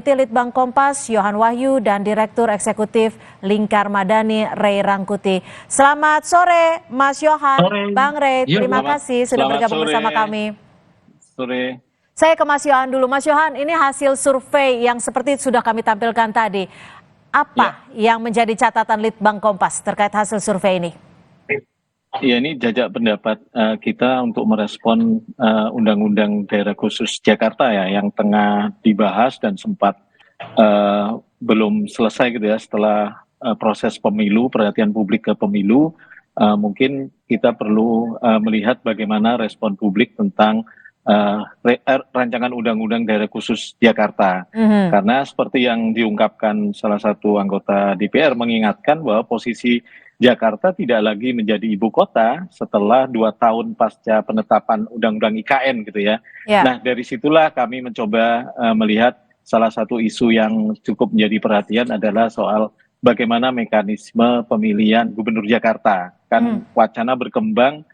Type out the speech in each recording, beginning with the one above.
Peneliti Litbang Kompas, Yohan Wahyu, dan Direktur Eksekutif Lingkar Madani, Ray Rangkuti. Selamat sore, Mas Yohan, Sore. Bang Ray, Iya, terima kasih sudah bergabung sore. bersama kami. Sore. Saya ke Mas Yohan dulu. Mas Yohan, ini hasil survei yang seperti sudah kami tampilkan tadi. Apa yang menjadi catatan Litbang Kompas terkait hasil survei ini? Ya, ini jajak pendapat kita untuk merespon Undang-Undang Daerah Khusus Jakarta ya, yang tengah dibahas dan sempat belum selesai gitu ya setelah proses pemilu, perhatian publik ke pemilu. Mungkin kita perlu melihat bagaimana respon publik tentang rancangan Undang-Undang Daerah Khusus Jakarta. Karena seperti yang diungkapkan salah satu anggota DPR mengingatkan bahwa posisi Jakarta tidak lagi menjadi ibu kota setelah 2 tahun pasca penetapan Undang-Undang IKN gitu ya. Nah, dari situlah kami mencoba melihat salah satu isu yang cukup menjadi perhatian adalah soal bagaimana mekanisme pemilihan gubernur Jakarta. Kan wacana berkembang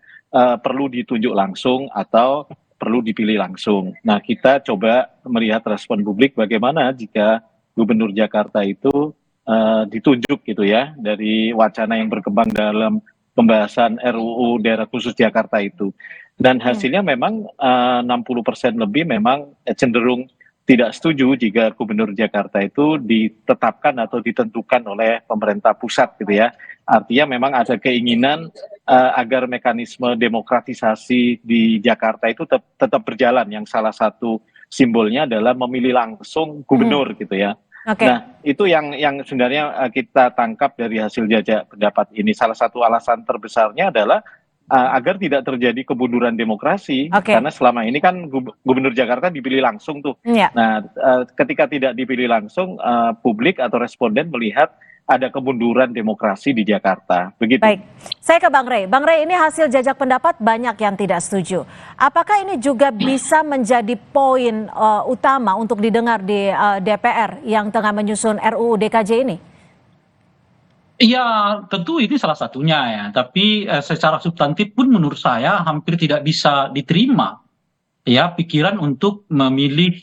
perlu ditunjuk langsung atau perlu dipilih langsung. Nah, kita coba melihat respon publik bagaimana jika gubernur Jakarta itu ditunjuk gitu ya dari wacana yang berkembang dalam pembahasan RUU Daerah Khusus Jakarta itu. Dan hasilnya memang 60% lebih memang cenderung tidak setuju jika gubernur Jakarta itu ditetapkan atau ditentukan oleh pemerintah pusat gitu ya. Artinya memang ada keinginan agar mekanisme demokratisasi di Jakarta itu tetap berjalan, yang salah satu simbolnya adalah memilih langsung gubernur gitu ya. Nah, itu yang sebenarnya kita tangkap dari hasil jajak pendapat ini. Salah satu alasan terbesarnya adalah agar tidak terjadi kemunduran demokrasi, karena selama ini kan gubernur Jakarta dipilih langsung tuh. Nah, ketika tidak dipilih langsung, publik atau responden melihat ada kemunduran demokrasi di Jakarta. Begitu. Baik, saya ke Bang Ray. Bang Ray, ini hasil jajak pendapat banyak yang tidak setuju. Apakah ini juga bisa menjadi poin utama untuk didengar di DPR yang tengah menyusun RUU DKJ ini? Iya, tentu ini salah satunya ya. Tapi secara substantif pun menurut saya hampir tidak bisa diterima ya pikiran untuk memilih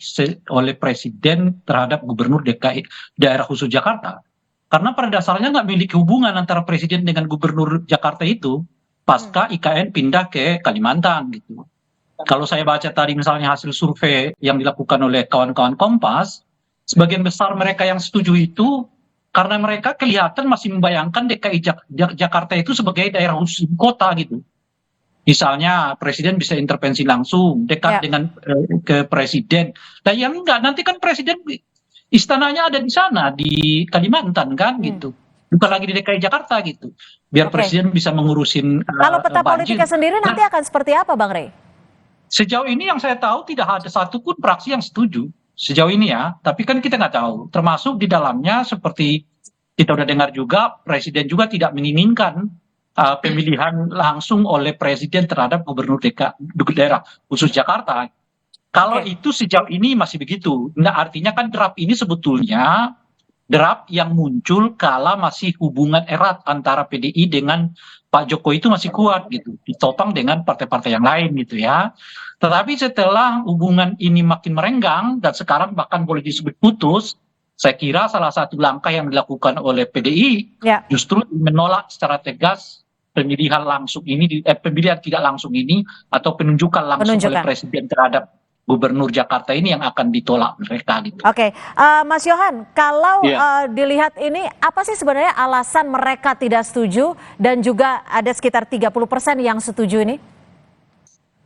oleh presiden terhadap gubernur DKI Daerah Khusus Jakarta. Karena pada dasarnya nggak memiliki hubungan antara presiden dengan gubernur Jakarta itu pasca IKN pindah ke Kalimantan gitu. Kalau saya baca tadi misalnya hasil survei yang dilakukan oleh kawan-kawan Kompas, sebagian besar mereka yang setuju itu karena mereka kelihatan masih membayangkan DKI Jakarta itu sebagai daerah khusus ibu kota gitu. Misalnya presiden bisa intervensi langsung, dekat dengan ke presiden. Nah yang enggak, nanti kan presiden istananya ada di sana, di Kalimantan kan gitu. Bukan lagi di DKI Jakarta gitu. Biar presiden bisa mengurusin Kalau peta banjir. politiknya sendiri nanti akan seperti apa, Bang Ray? Sejauh ini yang saya tahu tidak ada satupun fraksi yang setuju. Sejauh ini ya, tapi kan kita nggak tahu. Termasuk di dalamnya seperti kita udah dengar juga, presiden juga tidak menginginkan pemilihan langsung oleh presiden terhadap gubernur daerah khusus Jakarta. Kalau itu sejauh ini masih begitu. Nah, artinya kan draft ini sebetulnya draft yang muncul kala masih hubungan erat antara PDI dengan Pak Jokowi itu masih kuat gitu. Ditopang dengan partai-partai yang lain gitu ya. Tetapi setelah hubungan ini makin merenggang dan sekarang bahkan boleh disebut putus, saya kira salah satu langkah yang dilakukan oleh PDI justru menolak secara tegas pemilihan langsung ini, pemilihan tidak langsung ini atau penunjukan langsung oleh presiden terhadap gubernur Jakarta ini yang akan ditolak mereka gitu. Mas Yohan, kalau dilihat ini apa sih sebenarnya alasan mereka tidak setuju dan juga ada sekitar 30% yang setuju ini?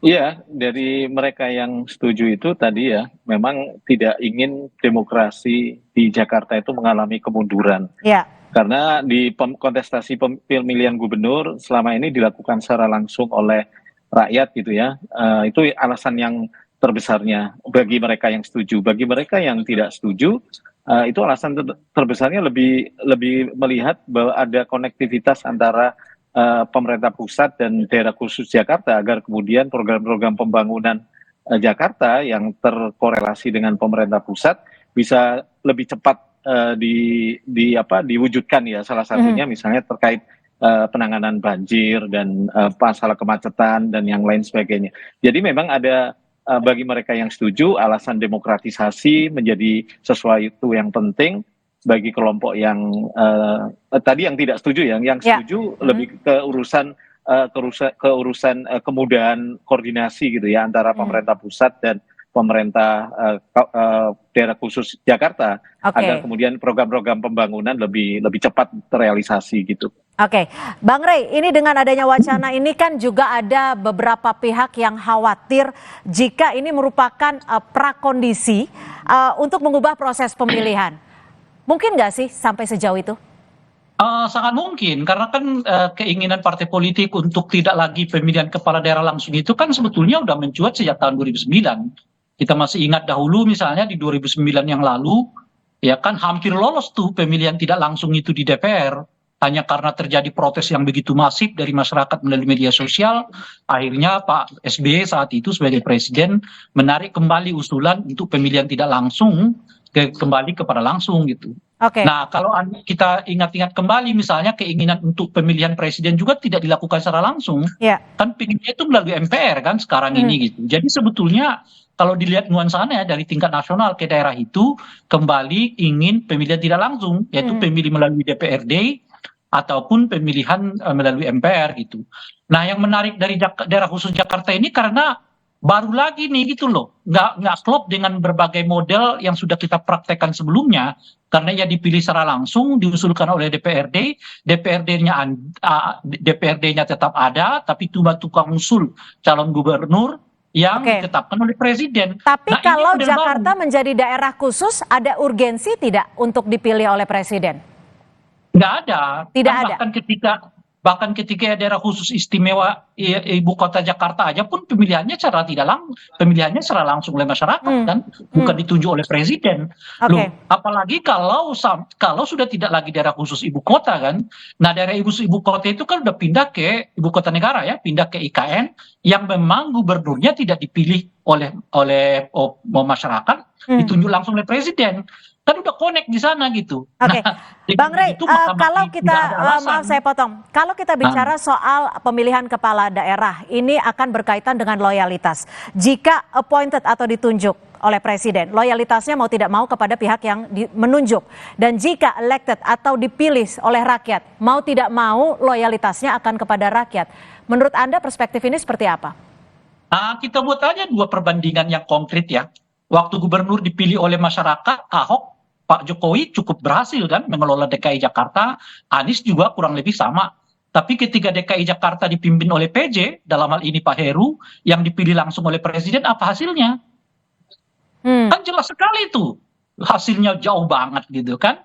Iya, dari mereka yang setuju itu tadi ya, memang tidak ingin demokrasi di Jakarta itu mengalami kemunduran. Karena di kontestasi pemilihan gubernur selama ini dilakukan secara langsung oleh rakyat gitu ya. Itu alasan yang terbesarnya bagi mereka yang setuju. Bagi mereka yang tidak setuju, itu alasan terbesarnya lebih melihat bahwa ada konektivitas antara pemerintah pusat dan daerah khusus Jakarta agar kemudian program-program pembangunan Jakarta yang terkorelasi dengan pemerintah pusat bisa lebih cepat diwujudkan ya. Salah satunya misalnya terkait penanganan banjir dan masalah kemacetan dan yang lain sebagainya. Jadi memang ada bagi mereka yang setuju, alasan demokratisasi menjadi sesuatu yang penting. Bagi kelompok yang tadi yang tidak setuju, yang Ya. setuju lebih ke urusan kemudahan koordinasi gitu ya antara pemerintah pusat dan pemerintah daerah khusus Jakarta, agar Oke. kemudian program-program pembangunan lebih cepat terrealisasi gitu. Oke, Bang Rey, ini dengan adanya wacana ini kan juga ada beberapa pihak yang khawatir jika ini merupakan prakondisi untuk mengubah proses pemilihan. Mungkin nggak sih sampai sejauh itu? Sangat mungkin, karena kan keinginan partai politik untuk tidak lagi pemilihan kepala daerah langsung itu kan sebetulnya udah mencuat sejak tahun 2009. Kita masih ingat dahulu misalnya di 2009 yang lalu, ya kan hampir lolos tuh pemilihan tidak langsung itu di DPR. Hanya karena terjadi protes yang begitu masif dari masyarakat melalui media sosial, akhirnya Pak SBY saat itu sebagai presiden menarik kembali usulan untuk pemilihan tidak langsung kembali kepada langsung gitu. Oke. Nah, kalau kita ingat-ingat kembali misalnya keinginan untuk pemilihan presiden juga tidak dilakukan secara langsung. Ya. Kan pinginnya itu melalui MPR kan sekarang ini gitu. Jadi sebetulnya kalau dilihat nuansanya dari tingkat nasional ke daerah itu kembali ingin pemilihan tidak langsung, yaitu pemilih melalui DPRD ataupun pemilihan melalui MPR gitu. Nah, yang menarik dari daerah khusus Jakarta ini karena baru lagi nih gitu loh, nggak klop dengan berbagai model yang sudah kita praktekkan sebelumnya, karena ya dipilih secara langsung, diusulkan oleh DPRD, DPRD-nya tetap ada, tapi cuma tukang usul calon gubernur yang ditetapkan oleh presiden. Tapi nah, kalau Jakarta menjadi daerah khusus, ada urgensi tidak untuk dipilih oleh presiden? Nggak ada. Tidak kan ada. Bahkan ketika daerah khusus istimewa ibu kota Jakarta aja pun pemilihannya secara langsung oleh masyarakat kan, bukan ditunjuk oleh presiden. Loh, apalagi kalau sudah tidak lagi daerah khusus ibu kota kan. Nah, daerah khusus ibu kota itu kan udah pindah ke ibu kota negara ya, pindah ke IKN yang memang gubernurnya tidak dipilih oleh masyarakat, ditunjuk langsung oleh presiden. Kan udah connect di sana gitu. Oke, Bang Rey, kalau kita, maaf saya potong, kalau kita bicara soal pemilihan kepala daerah, ini akan berkaitan dengan loyalitas. Jika appointed atau ditunjuk oleh presiden, loyalitasnya mau tidak mau kepada pihak yang menunjuk. Dan jika elected atau dipilih oleh rakyat, mau tidak mau loyalitasnya akan kepada rakyat. Menurut Anda perspektif ini seperti apa? Kita buat aja dua perbandingan yang konkret ya. Waktu gubernur dipilih oleh masyarakat, Ahok, Pak Jokowi cukup berhasil kan mengelola DKI Jakarta, Anies juga kurang lebih sama. Tapi ketika DKI Jakarta dipimpin oleh PJ, dalam hal ini Pak Heru, yang dipilih langsung oleh presiden, apa hasilnya? Kan jelas sekali tuh, hasilnya jauh banget gitu kan.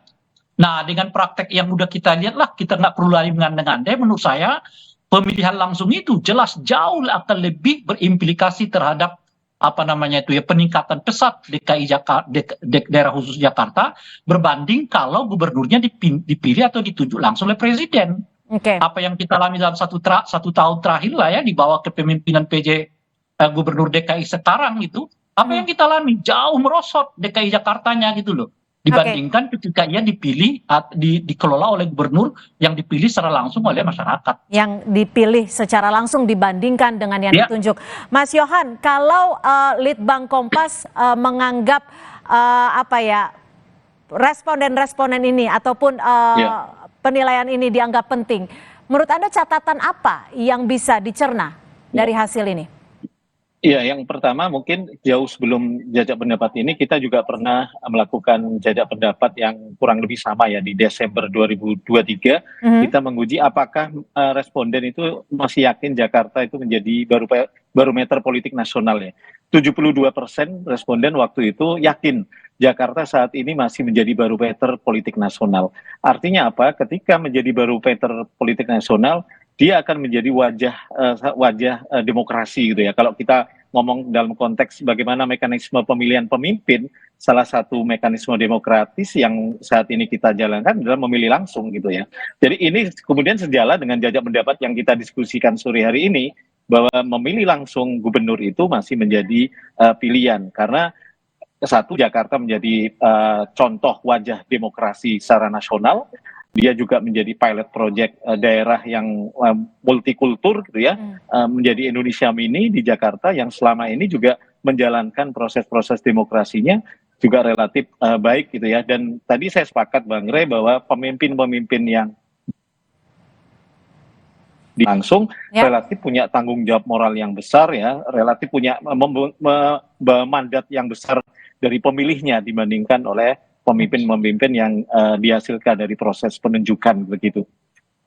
Nah, dengan praktek yang udah kita lihat lah, kita nggak perlu lagi mengandai-andai, menurut saya pemilihan langsung itu jelas jauh akan lebih berimplikasi terhadap peningkatan pesat DKI Jakarta, daerah khusus Jakarta berbanding kalau gubernurnya dipilih atau ditunjuk langsung oleh presiden. Apa yang kita alami dalam satu tahun terakhir lah ya di bawah kepemimpinan PJ gubernur DKI sekarang itu, apa yang kita alami jauh merosot DKI Jakartanya gitu loh. Dibandingkan ketika ia dipilih, dikelola oleh gubernur yang dipilih secara langsung oleh masyarakat. Yang dipilih secara langsung dibandingkan dengan yang ditunjuk. Mas Yohan, kalau Litbang Kompas menganggap responden-responden ini ataupun penilaian ini dianggap penting, menurut Anda catatan apa yang bisa dicerna dari hasil ini? Iya, yang pertama mungkin jauh sebelum jajak pendapat ini kita juga pernah melakukan jajak pendapat yang kurang lebih sama ya di Desember 2023. Kita menguji apakah responden itu masih yakin Jakarta itu menjadi barometer politik nasional ya. 72% responden waktu itu yakin Jakarta saat ini masih menjadi barometer politik nasional. Artinya apa? Ketika menjadi barometer politik nasional, dia akan menjadi wajah demokrasi gitu ya. Kalau kita ngomong dalam konteks bagaimana mekanisme pemilihan pemimpin, salah satu mekanisme demokratis yang saat ini kita jalankan adalah memilih langsung gitu ya. Jadi ini kemudian sejalan dengan jajak pendapat yang kita diskusikan sore hari ini, bahwa memilih langsung gubernur itu masih menjadi pilihan. Karena satu, Jakarta menjadi contoh wajah demokrasi secara nasional. Dia juga menjadi pilot project daerah yang multikultur gitu ya, menjadi Indonesia Mini di Jakarta yang selama ini juga menjalankan proses-proses demokrasinya juga relatif baik gitu ya. Dan tadi saya sepakat Bang Rey bahwa pemimpin-pemimpin yang langsung relatif punya tanggung jawab moral yang besar ya, relatif punya mandat yang besar dari pemilihnya dibandingkan oleh pemimpin-pemimpin yang dihasilkan dari proses penunjukan begitu.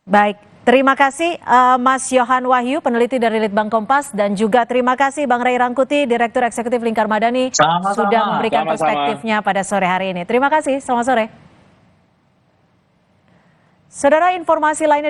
Baik, terima kasih Mas Yohan Wahyu, peneliti dari Litbang Kompas, dan juga terima kasih Bang Ray Rangkuti, Direktur Eksekutif Lingkar Madani, sudah memberikan perspektifnya pada sore hari ini. Terima kasih, selamat sore. Saudara, informasi lainnya